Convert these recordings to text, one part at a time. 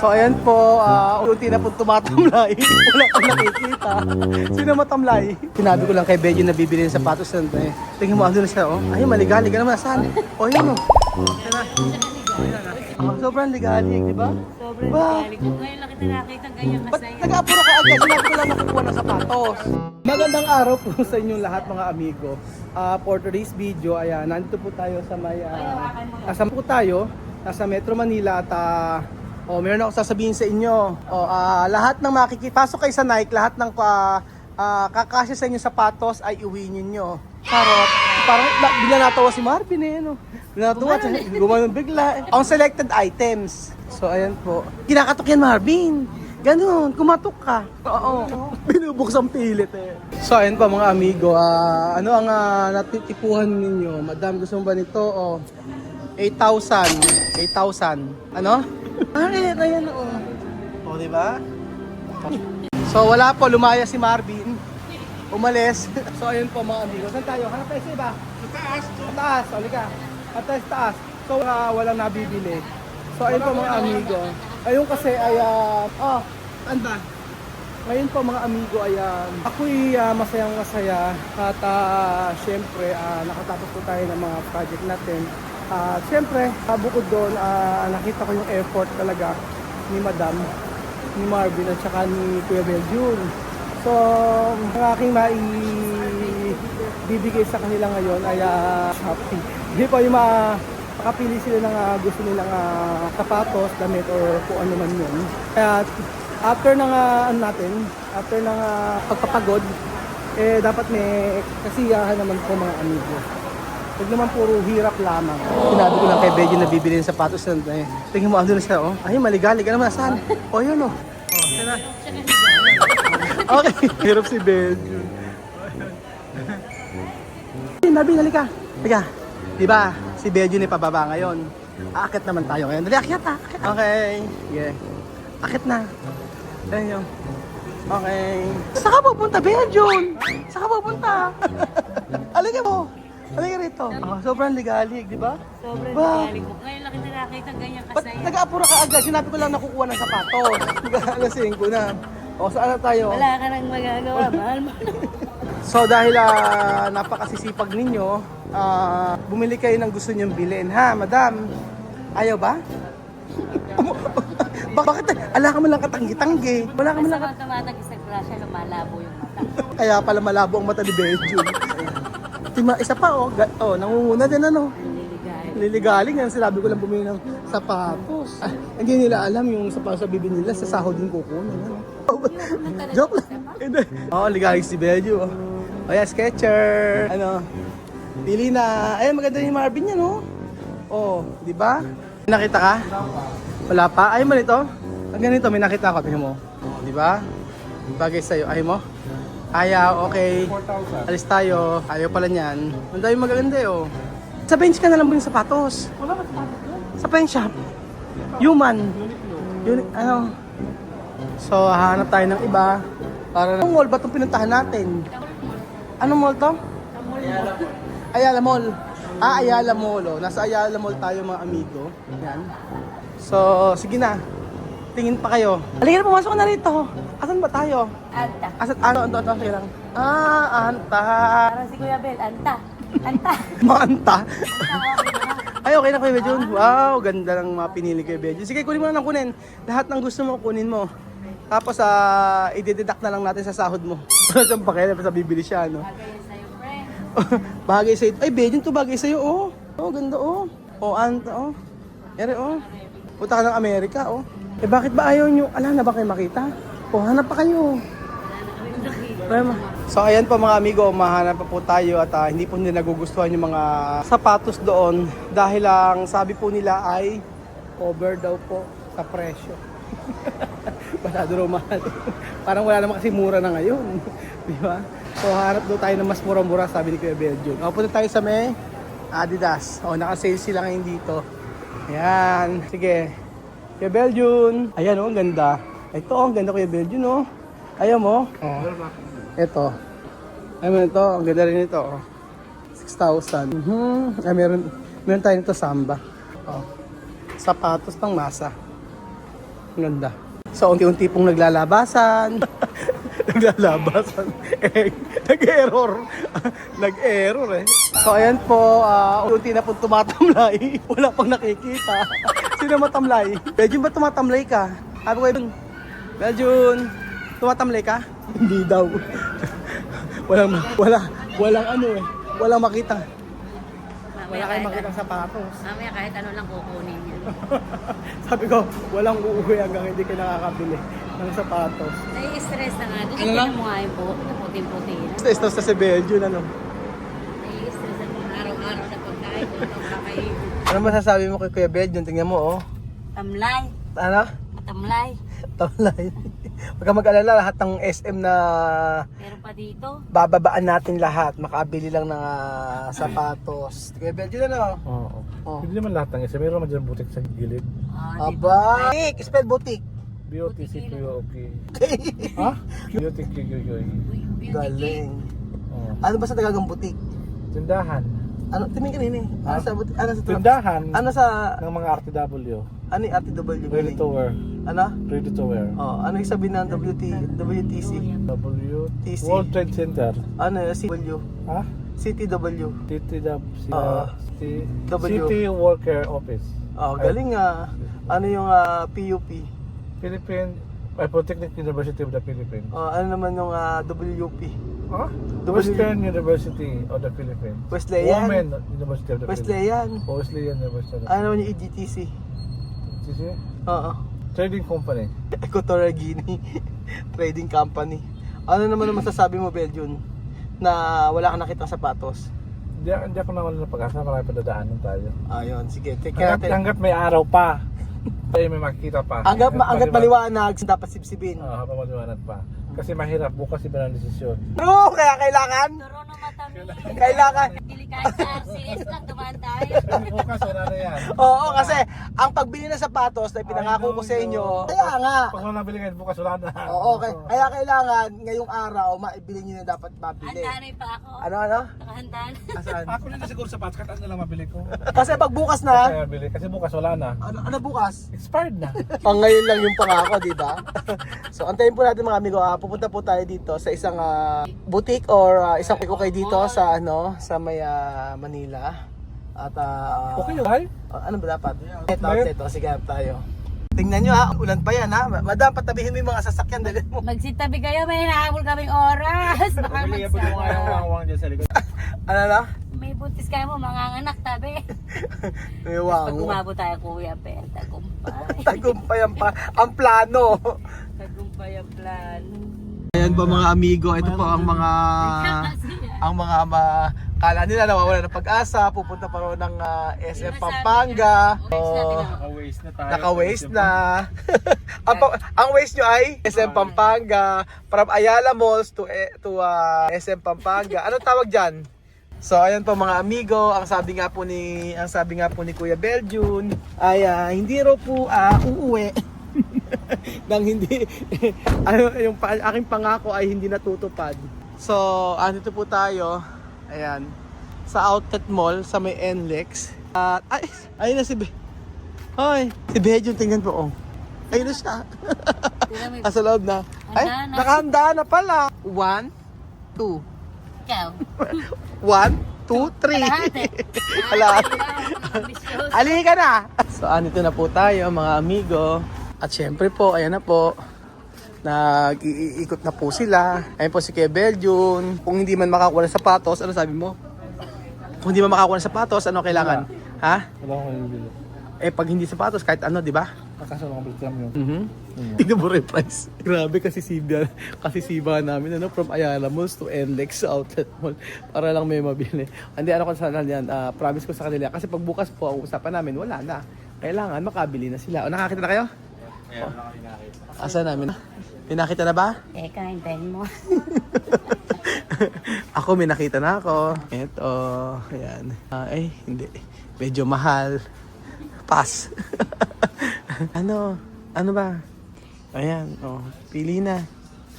So ayan po, unti na po tumatamlay. Wala kang nakikita. Sino matamlay? Sinabi ko lang kay Benjo na bibili ng sapatos na tingnan mo, ano na siya, oh. Ay, maligalig ka naman, saan? Oh, yun, oh. Sobrang ligalig, di ba? Sobrang ligalig. Ngayon lang kita nakita ganyan Ba't kasaya. nag-aapura ka agad? Sinabi ko lang nakukuha ng sapatos. Magandang araw po sa inyong lahat mga amigo. For today's video, ayan, nandito po tayo sa may... nasa Metro Manila at meron ako sasabihin sa inyo. Lahat ng pasok kayo sa Nike, lahat ng kakasya sa inyo sapatos ay uwi ninyo. Charot. Parang bigla natawa si Marvin eh. No? Bigla natawa, gumanon bigla. Ang selected items. So ayan po. Kinakatok yan Marvin. Ganun, kumatok ka. Oo. Binubuksang pilit eh. So ayan pa mga amigo. Ano ang natitipuhan ninyo? Madam, gusto mo ba nito? 8,000. 8,000. Ano? Bakit? Ayan o. O, diba? So, wala po. Lumaya si Marvin. Umalis. So, ayun po mga amigo. Saan tayo? Hanap tayo sa iba? Sa taas. Sa taas. O, lika. At tayo sa taas. So, walang nabibili. So, ayun po mga amigo. Ayun kasi ay... saan ba? Ngayon po mga amigo ay ako'y masayang masaya. At syempre, nakatapos po tayo ng mga project natin. Siyempre, bukod doon, nakita ko yung effort talaga ni Madam, ni Marvin at saka ni Kuya Beljun. So, ang aking maibibigay sa kanila ngayon ay happy. Hindi po yung makapili sila ng gusto nilang sapatos, damit or kung ano man yun. Kaya after ng after ng pagpapagod, dapat may kasiyahan naman po mga amigo. Huwag naman puro hirap lamang. Sinabi ko lang kay Benjo na bibili ng sapatos na tingnan mo, ano na siya, oh. Ay, maligalig ka naman, saan? Oh, yun, oh. Oh, yan na. Okay, hirap si Benjo. Nabi, halika. Halika. Diba, si Benjo na pababa ngayon. Aakit naman tayo ngayon. Dali, akyat na. Okay. Yeah. Akit na. Ayan yun. Okay. Saan ka pupunta, Benjo? Saan ka pupunta? Halika mo. Halika rito. Sobrang ligalig, di ba? Sobrang ligalig. Ngayon lang kita nakita ganyan Ba't kasaya. nag-aapura ka agad? Sinabi ko lang nakukuha ng sapatos. Alasing ko na. O, saan na tayo? Wala ka nang magagawa. Mahal mo. So, dahil napakasisipag ninyo, bumili kayo ng gusto nyong bilhin. Ha, madam? Ayaw ba? Bakit? Ala ka man lang katanggi-tanggi. Wala ka man lang Basta tumatag sa grasya, lumalabo yung mata. Kaya pala malabo ang mata ni Benjo. Isa pa, nangunguna din ano. Ligalig. Liligaling yan, sinabi ko lang bumili ng sapatos. Hindi nila alam yung sapatos sa bibili nila, sa sahod din kukunin. Ano? Joke lang. Hindi. Ligaling si Benjo. O yan, Sketcher. Ano? Pili na. Ay, maganda yung Marvin yan, no? Di ba? Nakita ka? Wala pa? Ayaw mo nito? Ang ganito, may nakita ko. Tingnan mo. Di ba? Bagay sa'yo. Ayaw mo? Ayaw, okay. 4,000. Alis tayo. Ayaw pala niyan. Ang dami magaganda eh, oh. Sa bench ka na lang ba yung sapatos? Wala ba sapatos doon? Sa pen shop. Human. Ano? So, hahanap tayo ng iba. Anong mall ba itong pinuntahan natin? Anong mall to? Ayala Mall. Ayala Mall, oh. Nasa Ayala Mall tayo mga amigo. Yan. So, sige na. Tingin pa kayo. Halika na, pumasok na rito. Asan ba tayo? Anta. Asan? Sige lang. Anta. Parang si Kuya Bel. Anta. Anta. Maanta. Ay, okay na Kuya Benjo. Wow, ganda ng mga pinili Kuya Benjo. Sige, kunin mo na lang kunin. Lahat ng gusto mo, kunin mo. Tapos, i-deduct na lang natin sa sahod mo. Wala siyang pakialam, basta bibili siya, no? Bagay sa'yo, pre. Bagay sa'yo. Ay, Benjo, to bagay sa'yo, oh. Oh, ganda, oh. Oh, Anta, oh. Ere, oh. Punta ka ng Amerika, oh. Bakit ba ayaw nyo? Ala na ba kayo makita? Hanap pa kayo. So ayan po mga amigo, mahanap pa po tayo at hindi po nila nagugustuhan yung mga sapatos doon dahil ang sabi po nila ay over daw po sa presyo. Masyado raw mahal. Parang wala naman kasi mura na ngayon. Di ba? So hanap daw tayo ng mas mura-mura, sabi ni Kuya Beljun. Punta tayo sa may Adidas. Naka-sale sila ngayon dito. Ayan. Sige. Kuya Beljun. Ayan, ang ganda. Ito, ang ganda Kuya Beljun, oh. Ayaw mo? Ito. Ay, ito. Ang ganda rin ito, 6,000. Ay, meron tayo nito Samba. Sapatos pang masa. Ang ganda. So, unti-unti pong naglalabasan. Naglalabasan. Nag-error. Nag-error eh. So, ayan po. Unti na pong tumatamlay. Wala pang nakikita. Sino matamlay? Beljun, ba tumatamlay ka? Sabi ko yun. Beljun, tumatamlay ka? Hindi daw. Walang ano eh. Walang makita. Wala kayong makitang sapatos. Mamaya kahit ano lang kukunin niya. Sabi ko, walang uuwi hanggang hindi kayo nakakabili ng sapatos. Nai-stress na nga. Ano Ano lang? mo nga yung buhok na puting-puti na. Ito sa si Beljun, ano? Nai-stress na kung araw-araw na pagkain. Ito kakainin. Ano masasabi mo kay Kuya Beljun? Tingnan mo, oh. Tamlay. Ano? Matamlay. Tamlay. Huwag kang mag-alala, lahat ng SM na Meron pa dito. bababaan natin lahat. Makabili lang ng sapatos. Kuya Beljun, ano? Oo. Oh. Hindi naman lahat ng isa. Meron naman dyan butik sa gilid. Aba! Boutique! Spell boutique. B-O-T-C-Q-O-P. Okay. Ha? B-O-T-Q-O-P. Galing. Oo. Ano ba sa Tagagang boutique? Tindahan. Ano? Tingin kanina eh. Ano sa boutique? Ano sa Tindahan Ano sa... ng mga RTW. Ano yung RTW? Ready to wear. Ano? Ready to wear. Oh, ano yung sabihin ng WTC? W. TC. World Trade Center. Ano yung CW? Ha? CTW. W. City Worker Office. Oh, galing nga. Ano yung PUP? Philippine Polytechnic University of the Philippines. Oh, ano naman yung WUP? Ha? Western University of the Philippines. Wesleyan. Women University of the Philippines. Wesleyan. Wesleyan University of the Ano naman yung EGTC? Philippines. Oo. Trading company. Equatorial Guinea Trading Company. Ano naman ang masasabi mo, Beljun? Na wala kang nakitang sapatos? Hindi ako nawala ng pag-asa, marami pa dadaanan tayo. Ayun, sige. Take care natin. Hanggat may araw pa, tayo may makikita pa. Hanggat maliwanag, dapat sibsibin. Habang maliwanag pa. Kasi mahirap, bukas iba ng desisyon. True! Kaya kailangan? Turo na matamis. Kailangan. Pili kahit sa RCS lang dumaan tayo. Bukas, wala na yan. Oo, kasi ang pagbili ng sapatos na pinangako ko sa inyo, kaya nga. Pag wala nabili ngayon, bukas wala na. Oo, kaya kailangan ngayong araw, maibili nyo na dapat mabili. Handanay pa ako. Ano? Nakahanda na. Asan? Ako rin na siguro sapatos, kahit ano na lang mabili ko. Kasi pag bukas Kaya na, mabili, kasi bukas wala na. ano bukas? Expired na. Pang ngayon lang yung pangako, di ba? So, antayin po natin mga amigo. Pupunta po tayo dito sa isang boutique or isang kay dito sa sa may Manila. At Okay yun, ay? ano ba dapat? Ito, sige tayo. Tingnan nyo ulan pa yan Madam, patabihin mo yung mga sasakyan dali mo. Magsitabi kayo, may hinahabol kaming oras. Baka wang dyan sa likod. Ano na? May buntis kayo mo, manganganak tabi. May Pag wango. umabot tayo, Kuya Ben, tagumpay. Tagumpay ang plano. Tagumpay ang plan. Ayan po mga amigo, ito po ang mga kala nila nawawala ng pag-asa, pupunta pa rin ng SM Pampanga. Naka-waste na tayo. Naka-waste na. ang waste nyo ay SM Pampanga, from Ayala Malls to SM Pampanga. Anong tawag diyan? So ayan po mga amigo, ang sabi nga po ni Kuya Beljun ay hindi raw po uuwi. Nang hindi yung aking pangako ay hindi natutupad. So, andito po tayo. Ayan. Sa outlet mall sa may NLEX. At ayun na si si Beljun, tingnan po. Ayun na siya. Sa loob na. Ay, Handa na. nakahanda na pala. 1, 2. Ikaw. 1, 2, 3. Kalahati. Kalahati. Ambisyoso. Halika na! So, andito na po tayo mga amigo. At syempre po, ayan na po. Nag-iikot na po sila. Ayan po si Kuya Beljun. Kung hindi man makakuha ng sapatos, ano sabi mo? Kung hindi man makakuha ng sapatos, ano kailangan? Ha? Wala akong nabili. Pag hindi sapatos, kahit ano, di ba? Kaso lang ang lang yun. Tingnan mo rin price. Grabe kasi siba namin from Ayala Malls to NLEX Outlet Mall para lang may mabili. Hindi ano ko sa yan, promise ko sa kanila kasi pag bukas po ang usapan namin wala na. Kailangan makabili na sila. O nakakita na kayo? Ayan, wala kami nakita. Asa namin? Pinakita na ba? Teka, hintayin mo. Ako may nakita na ako. Ito, ayan. Hindi. Medyo mahal. Pass. Ano ba? Ayan, pili na.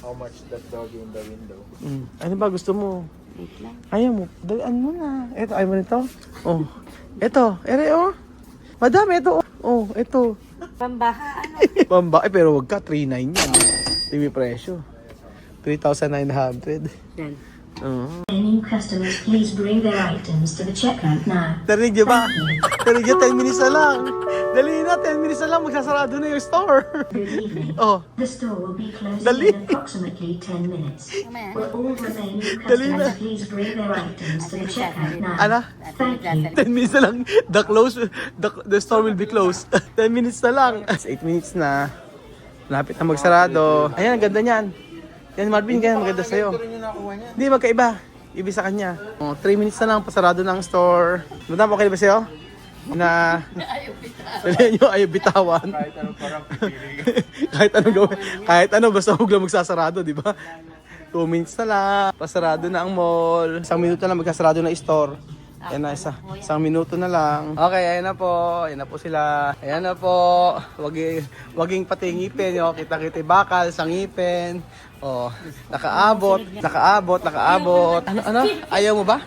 How much that dog in the window? Ano ba gusto mo? Wait lang. Ayaw mo, dalian mo na. Ito, ayaw mo nito? Ito, ere Madam, ito. Ito. Pambaha, ano? Pamba, pero wag ka, 3,900 yan. TV presyo. 3,900. Yan. Oo. Any customers, please bring their items to the checkout now. Narinig niyo ba? Narinig niyo, 10 minutes na lang. Dali na, 10 minutes na lang, magsasarado na yung store. Good evening. Oh, The store will be closing Dali. in approximately 10 minutes. Mamaya. Will all remaining Dali na. customers please bring their items to the checkout now? ano? Thank you. 10 minutes na lang. The store will be closed. 10 minutes na lang. 8 minutes na. Lapit na magsarado. Ayan, ang ganda niyan. Yan, Marvin, ganyan maganda sa'yo. Hindi, magkaiba. Ibi sa kanya. 3 minutes na lang, pasarado ng store. Madam, okay ba sa'yo? Na sabihin nyo, ayaw bitawan. Kahit anong parang pipili. Kahit anong gawin. Kahit ano, basta huwag lang magsasarado, di ba? 2 minutes na lang. Pasarado na ang mall. 1 minuto na lang magkasarado na store. Ayan na, isang minuto na lang. Okay, ayan na po. Ayan na po sila. Ayan na po. Waging pati ngipin. Oh. Kita-kita bakal sa ngipin. Oh, nakaabot. Ano? Ayaw mo ba?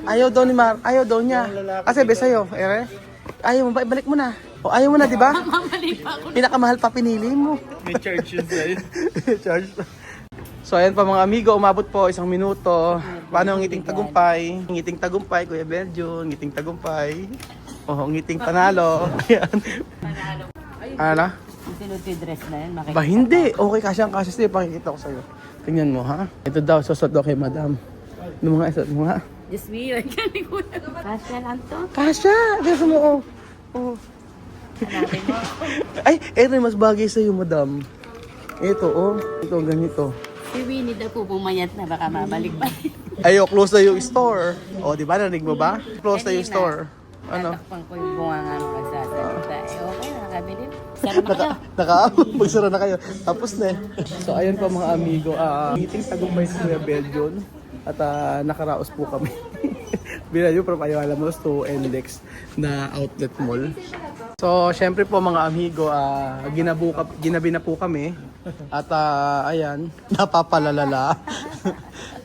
Ayaw daw ni Mar. Ayaw daw niya. Kasi be sa'yo, ere. Ayaw mo ba? Ibalik mo na. O, ayaw mo na, di ba? Mamali pa ako. Pinakamahal pa pinili mo. May charge yun sa'yo. Charge. So ayan pa mga amigo, umabot po 1 minuto. Paano ang ngiting tagumpay? Ngiting tagumpay, Kuya Belgium, ngiting tagumpay. Oh, ngiting panalo. Yan. Ano? Dress na yan, makikita. Ba hindi. Okay, kasya sa'yo. Pakikita ko sa'yo. Tingnan mo, ha? Ito daw, susot daw kay madam. Ano mga isot mo, ha? Diyos me, yun. Kasya lang to. Kasya! Gusto mo, oh. Oh. Hanapin mo. Ay, eto mas bagay sa'yo, madam. Ito, oh. Ito, ganito. Si Winnie daw po pumayat na baka mabalik-balik. Ayo, close na yung store. O, di ba? Narinig mo ba? Close na yung store. Ano? Tatakpan ko yung bunga nga nung nagsasalita. Okay, nakakabili. Sarap na kayo. Magsara na kayo. Tapos na eh. So, ayun po mga amigo. Meeting tagumpay sa Kuya Belgium. At nakaraos po kami. Binadyo from Ayala Malls to NLEX na outlet mall. So, syempre po mga amigo, ginabi na po kami. At ayan, napapalalala.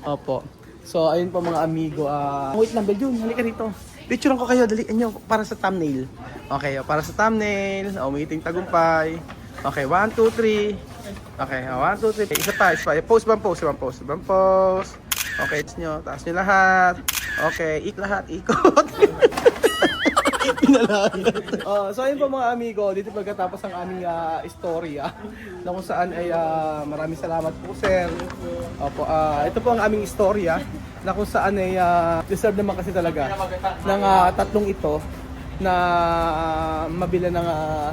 Opo. So, ayun po mga amigo. Wait lang, Belgium, halika rito. Picturean ko kayo, dalian nyo para sa thumbnail. Okay, para sa thumbnail. Meeting tagumpay. Okay, 1, 2, 3. Okay, 1, 2, 3. Isa pa. Post. Okay, taas nyo lahat. Okay, lahat, ikot. Pinalagat. So ayun po mga amigo, dito pagkatapos ang aming istorya na kung saan ay maraming salamat po sir. Opo, ito po ang aming istorya na kung saan ay deserve naman kasi talaga ng tatlong ito na mabila ng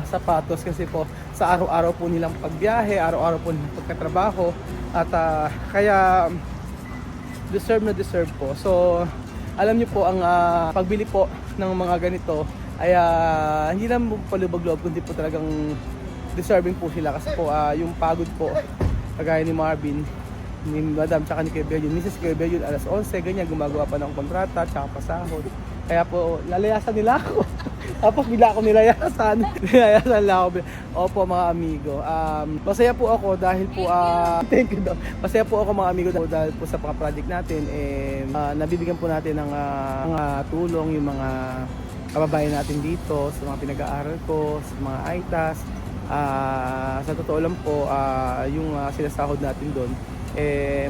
sapatos kasi po sa araw-araw po nilang pagbiyahe, araw-araw po nilang pagkatrabaho at kaya deserve po. So alam niyo po ang pagbili po ng mga ganito ay hindi lang palubag-loob kundi po talagang deserving po sila kasi po yung pagod po kagaya ni Marvin, ni Madam tsaka ni Kuya Belgium. Minsan si Kuya Belgium alas 11 ganyan gumagawa pa ng kontrata tsaka pasahod. Kaya po lalayasan nila ako. Tapos bigla ako nilayasan. Nilayasan lang ako. Opo mga amigo. Masaya po ako dahil po thank you daw. Masaya po ako mga amigo dahil po sa mga project natin nabibigyan po natin ng tulong yung mga kababayan natin dito sa mga pinag-aaral ko, sa mga ITAS. Sa totoo lang po yung sinasahod natin doon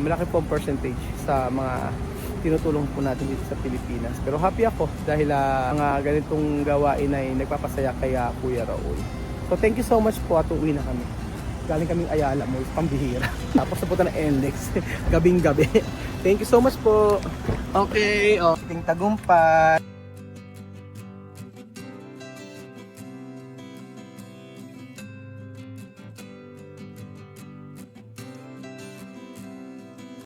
malaki po ang percentage sa mga tinutulong po natin dito sa Pilipinas. Pero happy ako dahil ang ganitong gawain ay nagpapasaya kay Kuya Raul. So thank you so much po at uwi na kami. Galing kaming Ayala Mall, pambihira. Tapos napunta ng NLEX, gabing-gabi. Thank you so much po. Okay, ting tagumpay.